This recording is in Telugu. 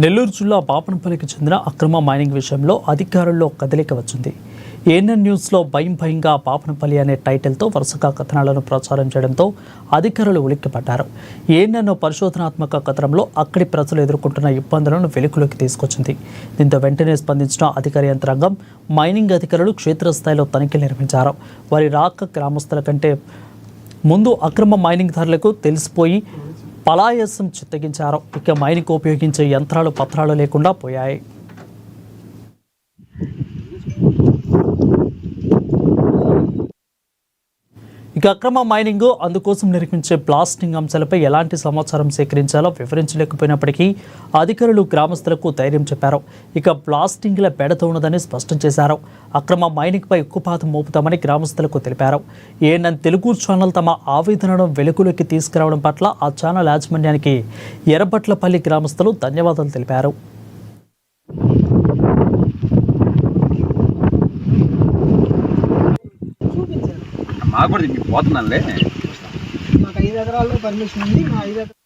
నెల్లూరు జిల్లా బాపనపల్లికి చెందిన అక్రమ మైనింగ్ విషయంలో అధికారుల్లో కదలిక వచ్చింది. ఏఎన్ఎన్ న్యూస్లో భయంగా బాపనపల్లి అనే టైటిల్తో వరుసగా కథనాలను ప్రచారం చేయడంతో అధికారులు ఉలిక్కిపడ్డారు. ఏఎన్ఎన్ పరిశోధనాత్మక కథనంలో అక్కడి ప్రజలు ఎదుర్కొంటున్న ఇబ్బందులను వెలుగులోకి తీసుకొచ్చింది. దీంతో వెంటనే స్పందించిన అధికార యంత్రాంగం మైనింగ్ అధికారులు క్షేత్రస్థాయిలో తనిఖీలు నిర్వహించారు. వారి రాక గ్రామస్తుల కంటే ముందు అక్రమ మైనింగ్ ధరలకు తెలిసిపోయి పలాయసం చిత్తగించారు. ఇక మైనింగ్ ఉపయోగించే యంత్రాలు పత్రాలు లేకుండా పోయాయి. ఇక అక్రమ మైనింగ్, అందుకోసం నిర్మించే బ్లాస్టింగ్ అంశాలపై ఎలాంటి సమాచారం సేకరించాలో వివరించలేకపోయినప్పటికీ అధికారులు గ్రామస్తులకు ధైర్యం చెప్పారు. ఇక బ్లాస్టింగ్ల బెడత ఉన్నదని స్పష్టం చేశారు. అక్రమ మైనింగ్పై ఉక్కుపాతం మోపుతామని గ్రామస్తులకు తెలిపారు. ఏఎన్ఎన్ తెలుగు ఛానల్ తమ ఆవేదనను వెలుగులోకి తీసుకురావడం పట్ల ఆ ఛానల్ యాజమాన్యానికి ఎర్రబట్లపల్లి గ్రామస్తులు ధన్యవాదాలు తెలిపారు. మాకు కూడా పోతున్నానులే. మాకు 5 ఎకరాల్లో పర్మిషన్ ఉంది. మా 5 ఎకరాలు